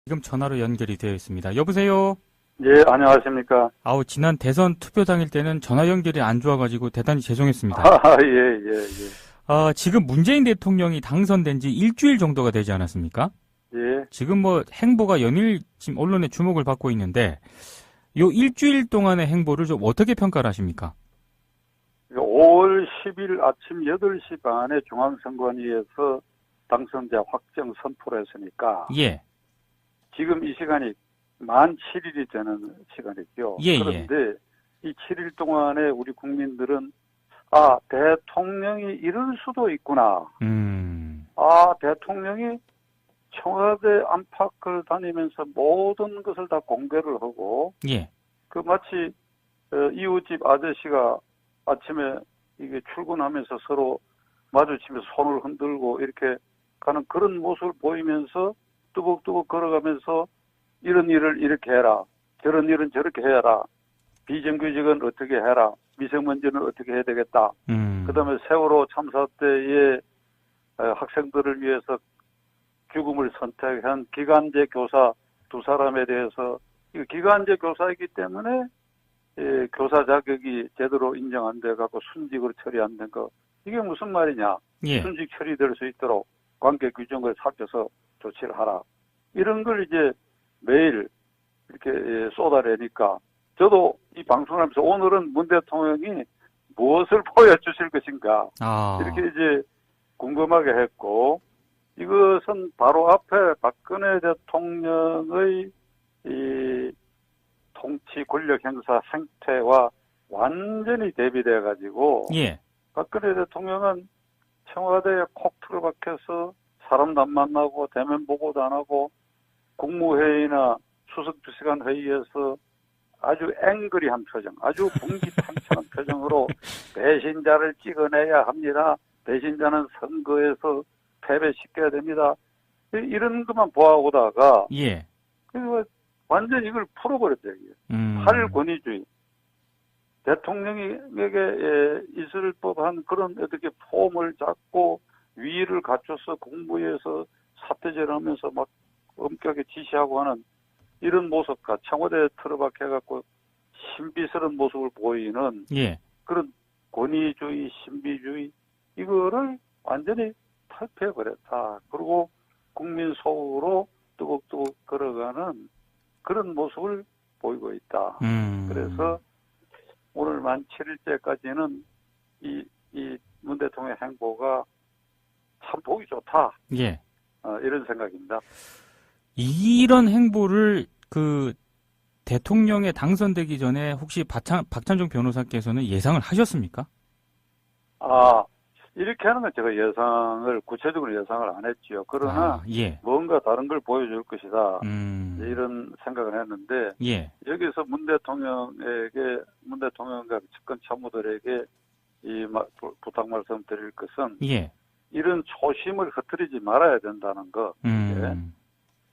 지금 전화로 연결이 되어 있습니다. 여보세요? 예, 안녕하십니까. 지난 대선 투표 당일 때는 전화 연결이 안 좋아가지고 대단히 죄송했습니다. 예. 지금 문재인 대통령이 당선된 지 일주일 정도가 되지 않았습니까? 예. 지금 행보가 연일 지금 언론의 주목을 받고 있는데, 요 일주일 동안의 행보를 좀 어떻게 평가를 하십니까? 5월 10일 아침 8시 반에 중앙선관위에서 당선자 확정 선포를 했으니까. 예. 지금 이 시간이 만 7일이 되는 시간이죠. 예, 그런데 이 7일 동안에 우리 국민들은 대통령이 이럴 수도 있구나. 대통령이 청와대 안팎을 다니면서 모든 것을 다 공개를 하고, 예. 마치 이웃집 아저씨가 아침에 이게 출근하면서 서로 마주치면서 손을 흔들고 이렇게 가는 그런 모습을 보이면서 뚜벅뚜벅 걸어가면서 이런 일을 이렇게 해라, 저런 일은 저렇게 해라, 비정규직은 어떻게 해라, 미세먼지는 어떻게 해야 되겠다. 그다음에 세월호 참사 때에 학생들을 위해서 죽음을 선택한 기간제 교사 두 사람에 대해서, 이거 기간제 교사이기 때문에 교사 자격이 제대로 인정 안 돼 갖고 순직으로 처리 안 된 거, 이게 무슨 말이냐? 예. 순직 처리될 수 있도록 관계 규정을 살펴서 조치를 하라. 이런 걸 이제 매일 이렇게 쏟아내니까, 저도 이 방송을 하면서 오늘은 문 대통령이 무엇을 보여주실 것인가 이렇게 이제 궁금하게 했고, 이것은 바로 앞에 박근혜 대통령의 이 통치 권력 행사 생태와 완전히 대비돼 가지고, 예. 박근혜 대통령은 청와대에 콕 틀어박혀서 사람도 안 만나고 대면 보고도 안 하고 국무회의나 수석비서관 회의에서 아주 앵그리한 표정, 아주 분기탄천한 표정으로 배신자를 찍어내야 합니다. 배신자는 선거에서 패배시켜야 됩니다. 이런 것만 보아오다가, 예. 완전 이걸 풀어버렸대요. 탈권위주의. 대통령에게 있을 법한 그런 어떻게 폼을 잡고 위를 갖춰서 국무회에서 사퇴절하면서 막 엄격하게 지시하고 하는 이런 모습과 청와대에 틀어박혀갖고 신비스러운 모습을 보이는 예. 그런 권위주의, 신비주의, 이거를 완전히 탈피해버렸다. 그리고 국민 속으로 뚜벅뚜벅 걸어가는 그런 모습을 보이고 있다. 그래서 오늘 만 7일째까지는 이 문 대통령의 행보가 참 보기 좋다. 예. 이런 생각입니다. 이런 행보를 대통령에 당선되기 전에 혹시 박찬종 변호사께서는 예상을 하셨습니까? 이렇게 하는 건 제가 구체적으로 예상을 안 했지요. 그러나 예. 뭔가 다른 걸 보여줄 것이다. 이런 생각을 했는데, 예. 여기서 문 대통령과 집권 참모들에게 부탁 말씀드릴 것은, 예. 이런 초심을 흐트리지 말아야 된다는 거.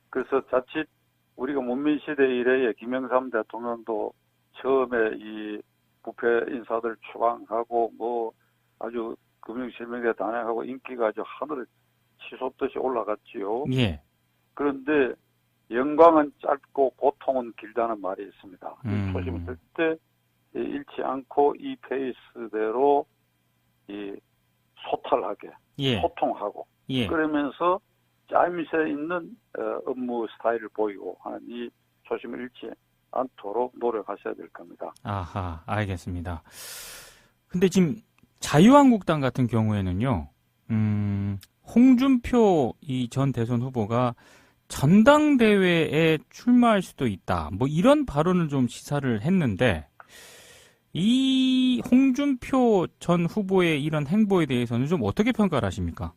그래서 자칫 우리가 문민시대 이래에 김영삼 대통령도 처음에 이 부패 인사들 추방하고 아주 금융실명에 단행하고 인기가 아주 하늘을 치솟듯이 올라갔지요. 예. 그런데 영광은 짧고 고통은 길다는 말이 있습니다. 이 초심을 들 때 잃지 않고 이 페이스대로 소탈하게 소통하고 그러면서 짜임새 있는 업무 스타일을 보이고 하는 이 초심을 잃지 않도록 노력하셔야 될 겁니다. 아하, 알겠습니다. 근데 지금 자유한국당 같은 경우에는요, 홍준표 이 전 대선 후보가 전당대회에 출마할 수도 있다. 이런 발언을 좀 시사를 했는데, 이 홍준표 전 후보의 이런 행보에 대해서는 좀 어떻게 평가를 하십니까?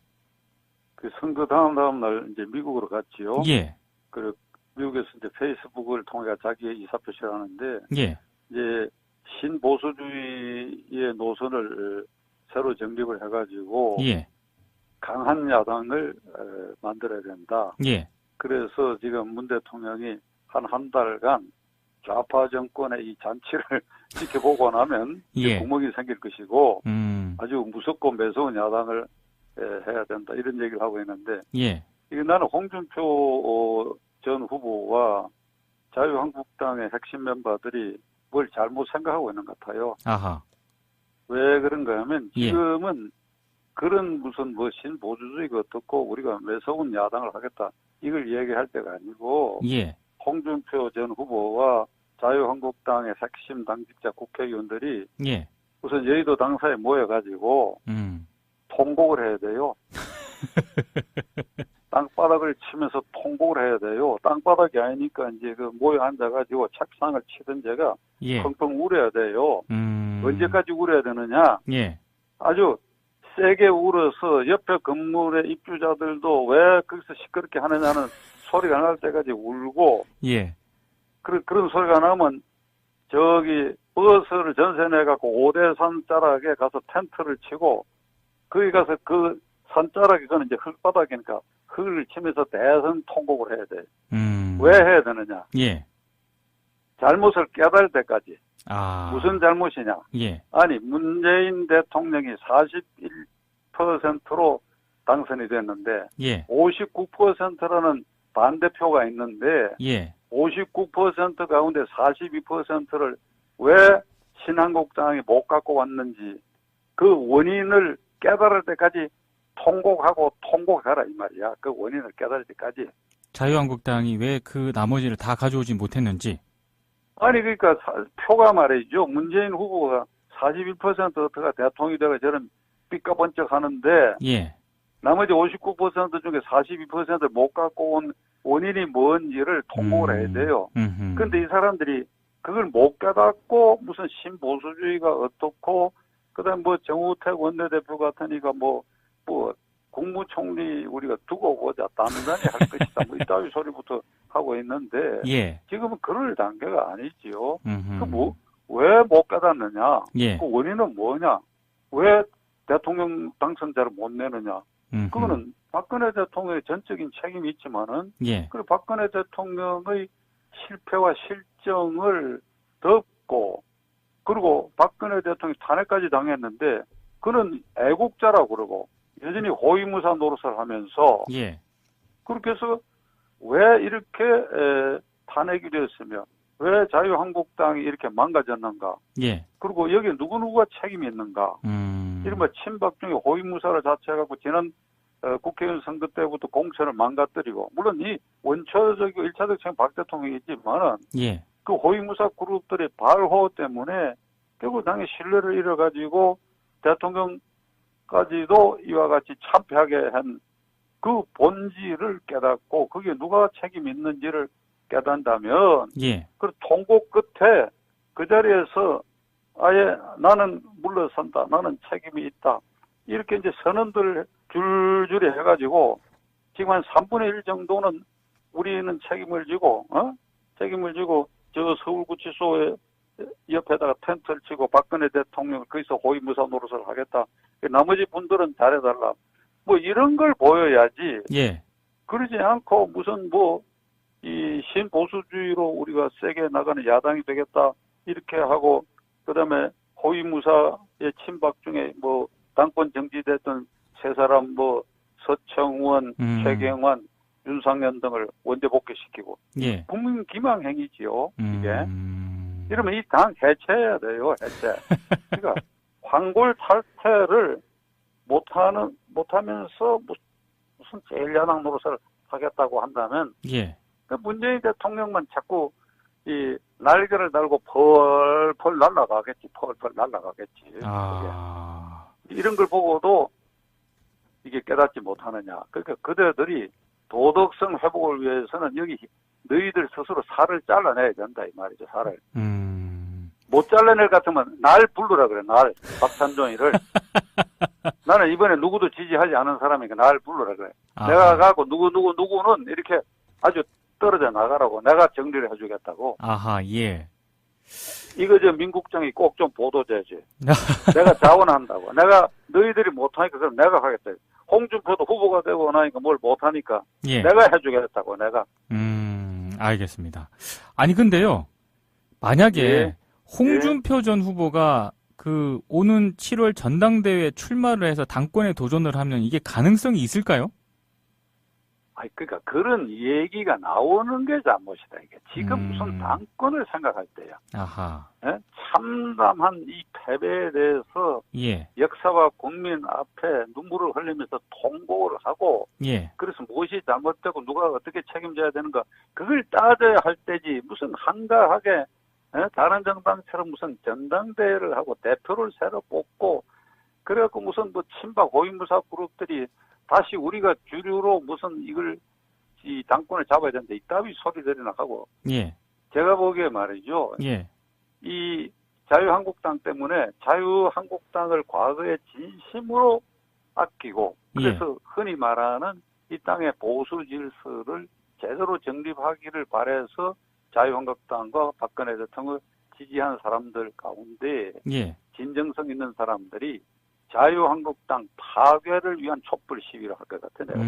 그 선거 다음 날 이제 미국으로 갔지요. 예. 그리고 미국에서 이제 페이스북을 통해 자기의 의사표시를 하는데, 예. 이제 신보수주의의 노선을 새로 정립을 해가지고, 예. 강한 야당을 만들어야 된다. 예. 그래서 지금 문 대통령이 한 달간 좌파 정권의 이 잔치를 지켜보고 나면 구멍이 생길 것이고, 아주 무섭고 매서운 야당을 해야 된다, 이런 얘기를 하고 있는데, 이게 나는 홍준표 전 후보와 자유한국당의 핵심 멤버들이 뭘 잘못 생각하고 있는 것 같아요. 아하. 왜 그런가 하면 예. 지금은 그런 무슨 뭐 신보수주의가 어떻고 우리가 매서운 야당을 하겠다 이걸 얘기할 때가 아니고 예. 홍준표 전 후보와 자유한국당의 핵심 당직자 국회의원들이 예. 우선 여의도 당사에 모여가지고 통곡을 해야 돼요. 땅바닥을 치면서 통곡을 해야 돼요. 땅바닥이 아니니까 이제 그 모여 앉아가지고 책상을 치던 제가 예. 펑펑 울어야 돼요. 언제까지 울어야 되느냐? 예. 아주 세게 울어서 옆에 건물의 입주자들도 왜 거기서 시끄럽게 하느냐는 소리가 날 때까지 울고, 예. 그런 소리가 나면 저기 버스를 전세내갖고 5대 산자락에 가서 텐트를 치고 거기 가서 그 산자락이 그는 이제 흙바닥이니까 흙을 치면서 대선 통곡을 해야 돼. 왜 해야 되느냐? 예. 잘못을 깨달을 때까지. 아. 무슨 잘못이냐? 예. 아니 문재인 대통령이 41%로 당선이 됐는데 예. 59%라는 반대표가 있는데 예. 59% 가운데 42%를 왜 신한국당이 못 갖고 왔는지 그 원인을 깨달을 때까지 통곡하고 통곡해라 이 말이야. 그 원인을 깨달을 때까지. 자유한국당이 왜 그 나머지를 다 가져오지 못했는지. 아니 그러니까 표가 말이죠. 문재인 후보가 41%가 대통령이 되가 저런 삐까번쩍 하는데 예. 나머지 59% 중에 42%를 못 갖고 온 원인이 뭔지를 통곡을 해야 돼요. 그런데 이 사람들이 그걸 못 깨닫고 무슨 신보수주의가 어떻고 그다음 뭐 정우택 원내대표 같으니까 뭐 국무총리 우리가 두고 보자 단단히 할 것이다 뭐 이따위 소리부터 하고 있는데 예. 지금은 그럴 단계가 아니지요. 그 왜 못 깨닫느냐? 예. 그 원인은 뭐냐? 왜 대통령 당선자를 못 내느냐? 그거는 박근혜 대통령의 전적인 책임이 있지만은 예. 그 박근혜 대통령의 실패와 실정을 덮고 그리고 박근혜 대통령이 탄핵까지 당했는데 그는 애국자라고 그러고 여전히 호위무사 노릇을 하면서 예. 그렇게 해서 왜 이렇게 탄핵이 되었으며 왜 자유한국당이 이렇게 망가졌는가? 예. 그리고 여기 누구누구가 책임이 있는가? 이른바 친박 중에 호위무사를 자처해갖고 지난 국회의원 선거 때부터 공천을 망가뜨리고 물론 이 원초적이고 1차적 책임 박 대통령이지만은 예. 그 호위무사 그룹들의 발호 때문에 결국 당의 신뢰를 잃어가지고 대통령까지도 이와 같이 참패하게 한 그 본질을 깨닫고 그게 누가 책임 있는지를 깨닫는다면 예. 그 통곡 끝에 그 자리에서 아예 나는 물러선다. 나는 책임이 있다. 이렇게 이제 선언들 줄줄이 해가지고 지금 한 3분의 1 정도는 우리는 책임을 지고 저 서울구치소에 옆에다가 텐트를 치고 박근혜 대통령을 거기서 호위무사 노릇을 하겠다. 나머지 분들은 잘해달라. 뭐 이런 걸 보여야지. 예. 그러지 않고 무슨 이 신보수주의로 우리가 세게 나가는 야당이 되겠다. 이렇게 하고 그다음에 호위무사의 친박 중에 당권 정지됐던 세 사람 서청원, 최경환, 윤상현 등을 원대 복귀시키고 예. 국민 기망 행위지요. 이게 이러면 이 당 해체해야 돼요. 해체. 그러니까 황골 탈퇴를 못하면서 무슨 제1야당 노릇을 하겠다고 한다면 예. 문재인 대통령만 자꾸 이 날개를 달고 펄펄 날아가겠지. 펄펄 날아가겠지. 아. 이런 걸 보고도 이게 깨닫지 못하느냐. 그러니까 그대들이 도덕성 회복을 위해서는 여기 너희들 스스로 살을 잘라내야 된다 이 말이죠. 살을. 못 잘라낼 것 같으면 날 부르라 그래. 날. 박찬종이를. 나는 이번에 누구도 지지하지 않은 사람이니까 날 부르라 그래. 아. 내가 가고 누구는 이렇게 아주 떨어져 나가라고 내가 정리를 해주겠다고. 아하, 예. 이거 민국정이 꼭 좀 보도돼야지. 내가 자원한다고. 내가 너희들이 못하니까 그럼 내가 하겠다. 홍준표도 후보가 되고 나니까 뭘 못하니까 예. 내가 해주겠다고 내가. 알겠습니다. 아니 근데요. 만약에 예. 홍준표 전 후보가 그 오는 7월 전당대회에 출마를 해서 당권에 도전을 하면 이게 가능성이 있을까요? 아니, 그러니까 그런 얘기가 나오는 게 잘못이다. 이게 지금 무슨 당권을 생각할 때야. 아하. 예? 참담한 이 패배에 대해서 예. 역사와 국민 앞에 눈물을 흘리면서 통보를 하고 예. 그래서 무엇이 잘못되고 누가 어떻게 책임져야 되는가 그걸 따져야 할 때지 무슨 한가하게 다른 정당처럼 무슨 전당대회를 하고 대표를 새로 뽑고 그래갖고 무슨 뭐 친박 고위무사 그룹들이 다시 우리가 주류로 무슨 이걸 이 당권을 잡아야 되는데 이따위 소리들이나 하고 예. 제가 보기에 말이죠. 예. 이 자유한국당 때문에 자유한국당을 과거에 진심으로 아끼고 그래서 흔히 말하는 이 땅의 보수 질서를 제대로 정립하기를 바라서 자유한국당과 박근혜 대통령을 지지한 사람들 가운데 예. 진정성 있는 사람들이 자유한국당 파괴를 위한 촛불 시위를 할 것 같아 내가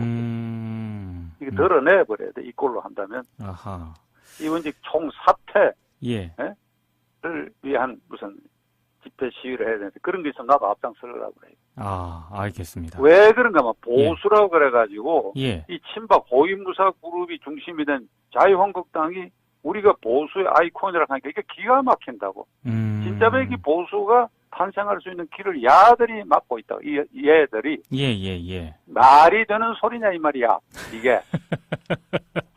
이게 드러내버려야 돼. 이 꼴로 한다면 아하. 이원직 총사퇴 예. 를 위한 무슨 집회 시위를 해야 되는데 그런 게 있으면 나도 앞장서려고 그래요. 아, 알겠습니다. 왜 그런가 하면 보수라고 그래가지고 예. 이 친박 고위무사 그룹이 중심이 된 자유한국당이 우리가 보수의 아이콘이라고 하니까 이게 기가 막힌다고. 진짜 백이 보수가 탄생할 수 있는 길을 야들이 막고 있다. 이 얘들이. 예. 말이 되는 소리냐 이 말이야. 이게.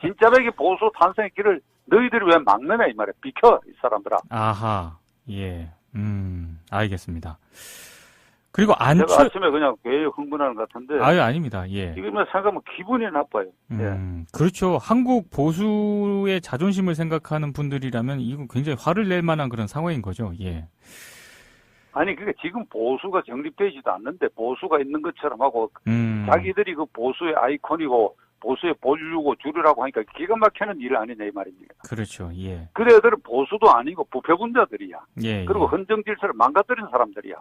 진짜 백이 보수 탄생의 길을 너희들이 왜 막느냐 이 말이야. 비켜 이 사람들아. 아하. 예. 알겠습니다. 그리고 제가 아침에 그냥 왜 흥분하는 것 같은데. 아유, 아닙니다. 예. 이거만 생각하면 기분이 나빠요. 예. 그렇죠. 한국 보수의 자존심을 생각하는 분들이라면 이거 굉장히 화를 낼 만한 그런 상황인 거죠. 예. 아니, 그게 지금 보수가 정립되지도 않는데 보수가 있는 것처럼 하고 자기들이 그 보수의 아이콘이고 보수의 본류고 주류라고 하니까 기가 막히는 일 아니냐 이 말입니다. 그렇죠. 예. 그래들은 보수도 아니고 부패군자들이야. 예. 그리고 헌정 질서를 망가뜨린 사람들이야.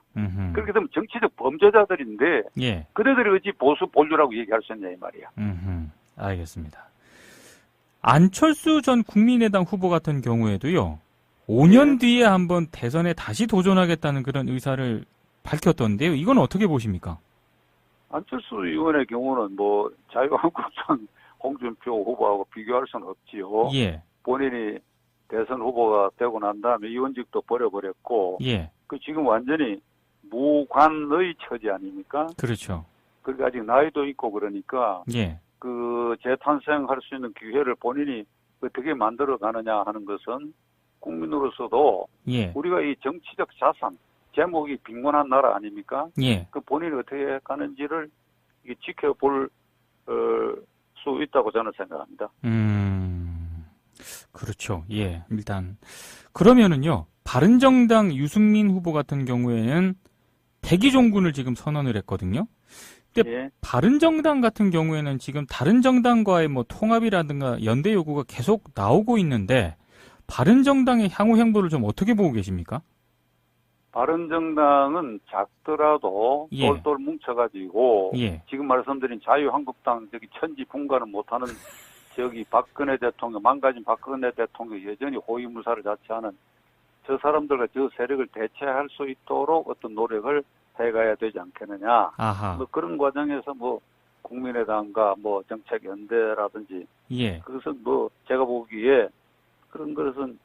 그렇게 되면 정치적 범죄자들인데 예. 그래들이 어찌 보수 본류라고 얘기할 수 있냐 이 말이야. 알겠습니다. 안철수 전 국민의당 후보 같은 경우에도요. 5년 뒤에 한번 대선에 다시 도전하겠다는 그런 의사를 밝혔던데요. 이건 어떻게 보십니까? 안철수 의원의 경우는 뭐 자유한국당 홍준표 후보하고 비교할 수는 없지요. 예. 본인이 대선 후보가 되고 난 다음에 의원직도 버려버렸고 예. 그 지금 완전히 무관의 처지 아닙니까? 그렇죠. 그러니까 아직 나이도 있고 그러니까 예. 그 재탄생할 수 있는 기회를 본인이 어떻게 만들어 가느냐 하는 것은 국민으로서도 예. 우리가 이 정치적 자산 제목이 빈곤한 나라 아닙니까? 예. 그 본인이 어떻게 가는지를 지켜볼 수 있다고 저는 생각합니다. 그렇죠. 예. 일단 그러면은요. 바른정당 유승민 후보 같은 경우에는 백의종군을 지금 선언을 했거든요. 근데 예. 바른정당 같은 경우에는 지금 다른 정당과의 뭐 통합이라든가 연대 요구가 계속 나오고 있는데 바른정당의 향후 행보를 좀 어떻게 보고 계십니까? 바른정당은 작더라도 예. 똘똘 뭉쳐가지고 예. 지금 말씀드린 자유한국당 저기 천지분간은 못하는 저기 박근혜 대통령 망가진 박근혜 대통령 여전히 호위무사를 자처하는 저 사람들과 저 세력을 대체할 수 있도록 어떤 노력을 해가야 되지 않겠느냐. 아하. 뭐 그런 과정에서 뭐 국민의당과 뭐 정책연대라든지 예. 그것은 뭐 제가 보기에 그런 것은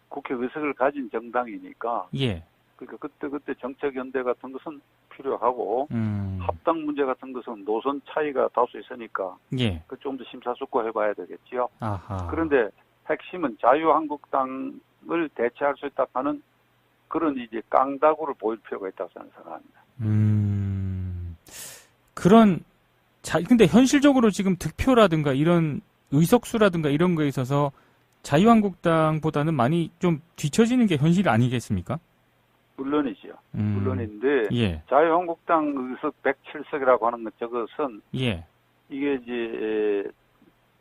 국회 의석을 가진 정당이니까 예. 그러니까 그때 정책연대 같은 것은 필요하고 합당 문제 같은 것은 노선 차이가 다소 있으니까 예. 그 좀 더 심사숙고해봐야 되겠지요. 아하. 그런데 핵심은 자유한국당을 대체할 수 있다 하는 그런 이제 깡다구를 보일 필요가 있다고 저는 생각합니다. 근데 현실적으로 지금 득표라든가 이런 의석수라든가 이런 거에 있어서 자유한국당보다는 많이 좀 뒤처지는 게 현실 아니겠습니까? 물론이죠. 물론인데 예. 자유한국당 의석 107석이라고 하는 것 저것은 예. 이게 이제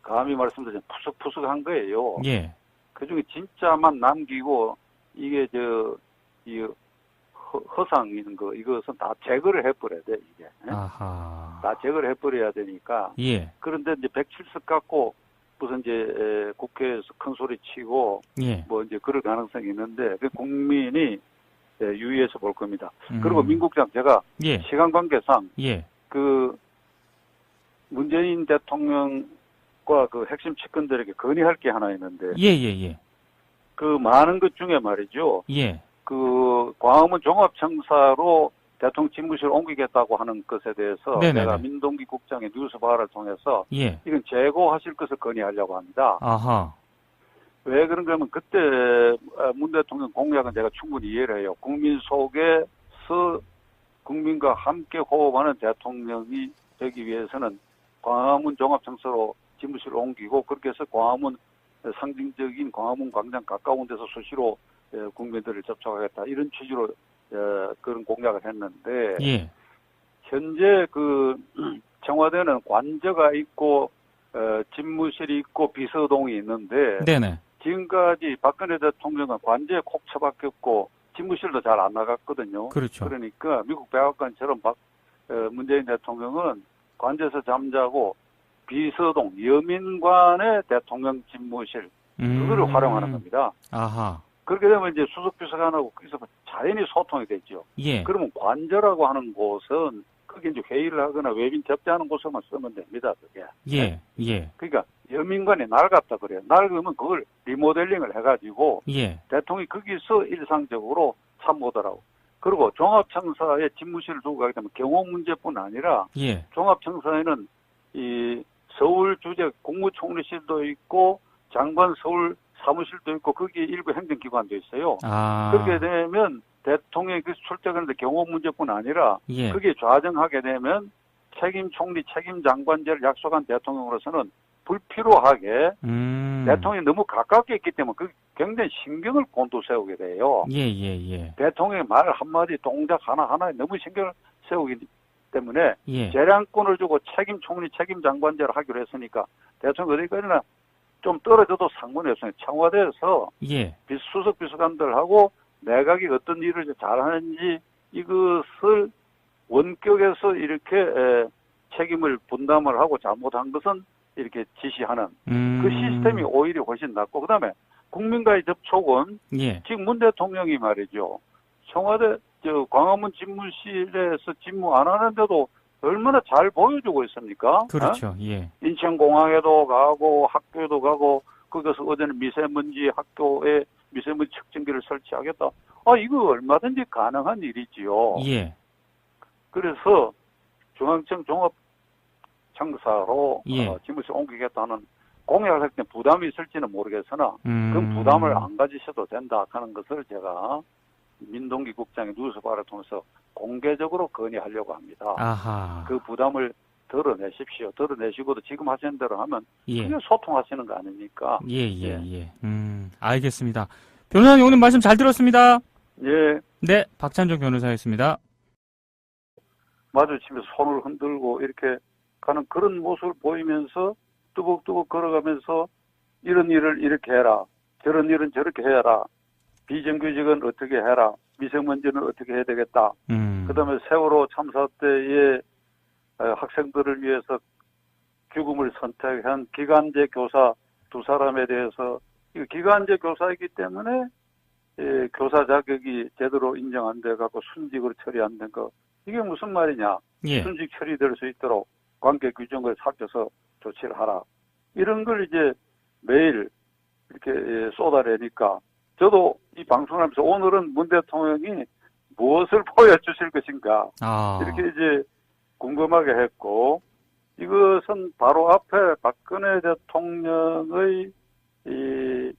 감히 말씀드리면 푸석푸석한 거예요. 예. 그중에 진짜만 남기고 이게 이 허상 있는 거 이것은 다 제거를 해버려야 돼 이게. 아하. 다 제거를 해버려야 되니까. 예. 그런데 이제 107석 갖고 무슨 이제 국회에서 큰 소리 치고 예. 뭐 이제 그럴 가능성이 있는데 그 국민이 유의해서 볼 겁니다. 그리고 민국장 제가 예. 시간 관계상 예. 그 문재인 대통령과 그 핵심 측근들에게 건의할 게 하나 있는데, 예, 예, 예. 그 많은 것 중에 말이죠. 예. 그 광화문 종합청사로 대통령 집무실 옮기겠다고 하는 것에 대해서 네네네. 내가 민동기 국장의 뉴스바를 통해서 예. 이건 재고하실 것을 건의하려고 합니다. 아하. 왜 그런가 하면 그때 문 대통령 공약은 제가 충분히 이해를 해요. 국민 속에서 국민과 함께 호흡하는 대통령이 되기 위해서는 광화문 종합청사로 집무실을 옮기고 그렇게 해서 광화문 상징적인 광화문 광장 가까운 데서 수시로 국민들을 접촉하겠다 이런 취지로 그런 공약을 했는데 예. 현재 그 청와대는 관저가 있고 집무실이 있고 비서동이 있는데 네네. 지금까지 박근혜 대통령은 관저에 콕 처박혔고 집무실도 잘 안 나갔거든요. 그렇죠. 그러니까 미국 백악관처럼 문재인 대통령은 관저에서 잠자고 비서동 여민관의 대통령 집무실 그거를 활용하는 겁니다. 아하. 그렇게 되면 이제 수석비서관하고 거기서 자연히 소통이 되죠. 예. 그러면 관저라고 하는 곳은 그게 이제 회의를 하거나 외빈 접대하는 곳에만 쓰면 됩니다. 그게. 예. 예. 그러니까 여민관이 낡았다 그래요. 낡으면 그걸 리모델링을 해가지고 예. 대통령이 거기서 일상적으로 참모더라고. 그리고 종합청사에 집무실을 두고 가게 되면 경호 문제뿐 아니라 예. 종합청사에는 이 서울 주재 국무총리실도 있고 장관 서울 사무실도 있고 거기에 일부 행정기관도 있어요. 아. 그렇게 되면 대통령이 그 출퇴근하는데 경호 문제뿐 아니라 예. 그게 좌정하게 되면 책임 총리, 책임 장관제를 약속한 대통령으로서는 불필요하게 대통령이 너무 가깝게 있기 때문에 그 굉장히 신경을 곤두세우게 돼요. 예, 예, 예. 대통령의 말 한마디 동작 하나하나에 너무 신경을 세우기 때문에 예. 재량권을 주고 책임 총리, 책임 장관제를 하기로 했으니까 대통령 어디까지나 좀 떨어져도 상관이 없어요. 청와대에서 예. 수석 비서관들하고 내각이 어떤 일을 잘하는지 이것을 원격에서 이렇게 책임을 분담을 하고 잘못한 것은 이렇게 지시하는 그 시스템이 오히려 훨씬 낫고 그다음에 국민과의 접촉은 예. 지금 문 대통령이 말이죠. 청와대 광화문 집무실에서 집무 안 하는데도 얼마나 잘 보여주고 있습니까? 그렇죠. 어? 예. 인천공항에도 가고 학교에도 가고 거기서 어제는 미세먼지 학교에 미세먼지 측정기를 설치하겠다. 이거 얼마든지 가능한 일이지요. 예. 그래서 중앙청 종합청사로 예. 집무실 옮기겠다는 공약을 할 때 부담이 있을지는 모르겠으나 그 부담을 안 가지셔도 된다 하는 것을 제가 민동기 국장의 뉴스바를 통해서 공개적으로 건의하려고 합니다. 아하. 그 부담을 덜어내십시오. 덜어내시고도 지금 하시는 대로 하면 예. 그게 소통하시는 거 아닙니까? 예, 예, 예. 알겠습니다. 변호사님 오늘 말씀 잘 들었습니다. 예. 네, 박찬종 변호사였습니다. 마주치면서 손을 흔들고 이렇게 가는 그런 모습을 보이면서 뚜벅뚜벅 걸어가면서 이런 일을 이렇게 해라. 저런 일은 저렇게 해라. 비정규직은 어떻게 해라. 미세먼지는 어떻게 해야 되겠다. 그다음에 세월호 참사 때에 학생들을 위해서 죽음을 선택한 기간제 교사 두 사람에 대해서 이거 기간제 교사이기 때문에 교사 자격이 제대로 인정 안 돼 갖고 순직으로 처리 안 된 거 이게 무슨 말이냐? 예. 순직 처리될 수 있도록 관계 규정을 살펴서 조치를 하라. 이런 걸 이제 매일 이렇게 쏟아내니까 저도 이 방송을 하면서 오늘은 문 대통령이 무엇을 보여주실 것인가 이렇게 이제 궁금하게 했고 이것은 바로 앞에 박근혜 대통령의 이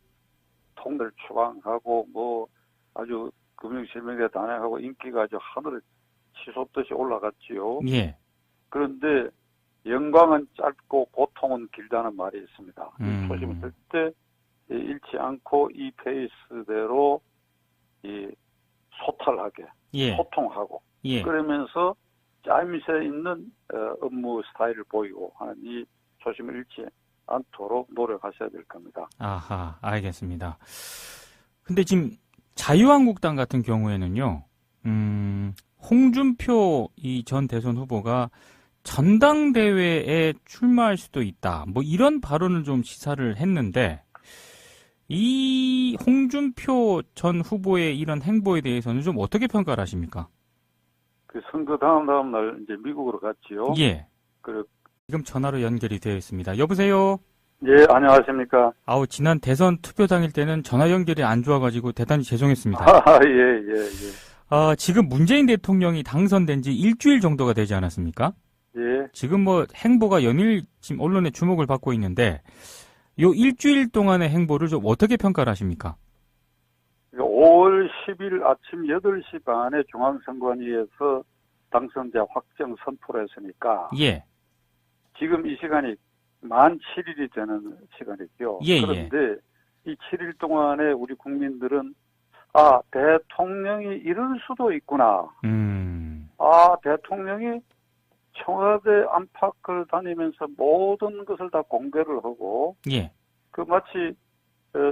통을 추앙하고 뭐 아주 금융실명에 단행하고 인기가 아주 하늘에 치솟듯이 올라갔지요. 예. 그런데 영광은 짧고 고통은 길다는 말이 있습니다. 이 초심을 들 때 잃지 않고 이 페이스대로 이 소탈하게 예. 소통하고 예. 그러면서 짜임새 있는 업무 스타일을 보이고 하는 이 초심을 잃지 않도록 노력하셔야 될 겁니다. 아하, 알겠습니다. 근데 지금 자유한국당 같은 경우에는요, 홍준표 이 전 대선 후보가 전당대회에 출마할 수도 있다. 뭐 이런 발언을 좀 시사를 했는데, 이 홍준표 전 후보의 이런 행보에 대해서는 좀 어떻게 평가를 하십니까? 그 선거 다음 날 이제 미국으로 갔지요. 예. 그리고 지금 전화로 연결이 되어 있습니다. 여보세요? 예, 안녕하십니까. 지난 대선 투표 당일 때는 전화 연결이 안 좋아가지고 대단히 죄송했습니다. 예. 지금 문재인 대통령이 당선된 지 일주일 정도가 되지 않았습니까? 예. 지금 행보가 연일 지금 언론의 주목을 받고 있는데, 요 일주일 동안의 행보를 좀 어떻게 평가를 하십니까? 5월 10일 아침 8시 반에 중앙선관위에서 당선자 확정 선포를 했으니까, 예. 지금 이 시간이 만 7일이 되는 시간이죠. 예, 그런데 이 7일 동안에 우리 국민들은 대통령이 이럴 수도 있구나. 대통령이 청와대 안팎을 다니면서 모든 것을 다 공개를 하고, 예. 마치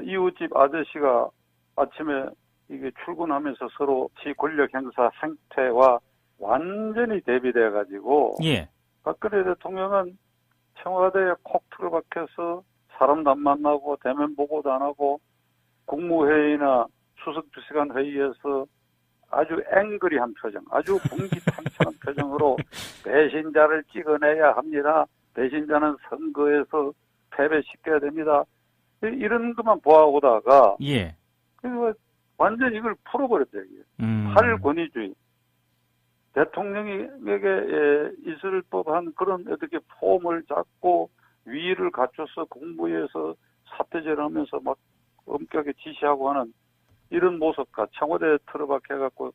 이웃집 아저씨가 아침에 이게 출근하면서 서로 지 권력 행사 생태와 완전히 대비돼 가지고, 예. 박근혜 대통령은 청와대에 콕 틀어박혀서 사람도 안 만나고 대면 보고도 안 하고 국무회의나 수석비서관 회의에서 아주 앵그리한 표정, 아주 분기탄창한 표정으로 배신자를 찍어내야 합니다. 배신자는 선거에서 패배시켜야 됩니다. 이런 것만 보아오다가 예. 완전 이걸 풀어버렸대요. 탈권위주의. 대통령에게 있을 법한 그런 어떻게 폼을 잡고 위를 갖춰서 국무회에서 사퇴절하면서 막 엄격하게 지시하고 하는 이런 모습과 청와대에 틀어박혀갖고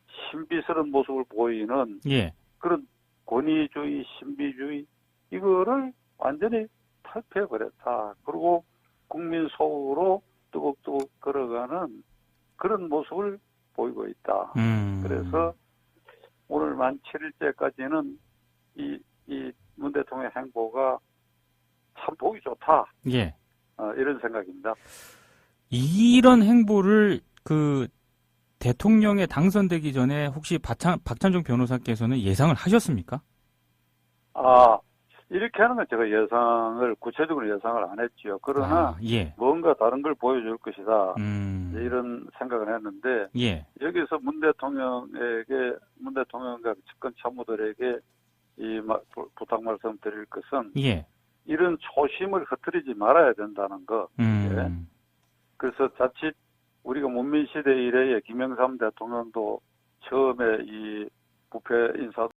신비스러운 모습을 보이는 예. 그런 권위주의, 신비주의 이거를 완전히 탈피해버렸다. 그리고 국민 속으로 뚜벅뚜벅 걸어가는 그런 모습을 보이고 있다. 그래서 오늘 만 7일째까지는 이 문 대통령의 행보가 참 보기 좋다. 예. 이런 생각입니다. 이런 행보를 대통령에 당선되기 전에 혹시 박찬종 변호사께서는 예상을 하셨습니까? 이렇게 하는 건 제가 구체적으로 예상을 안 했지요. 그러나 예. 뭔가 다른 걸 보여줄 것이다. 이런 생각을 했는데 예. 여기서 문 대통령과 집권 참모들에게 부탁 말씀드릴 것은 예. 이런 초심을 흐트리지 말아야 된다는 거. 예. 그래서 자칫 우리가 문민시대 이래에 김영삼 대통령도 처음에 이 부패 인사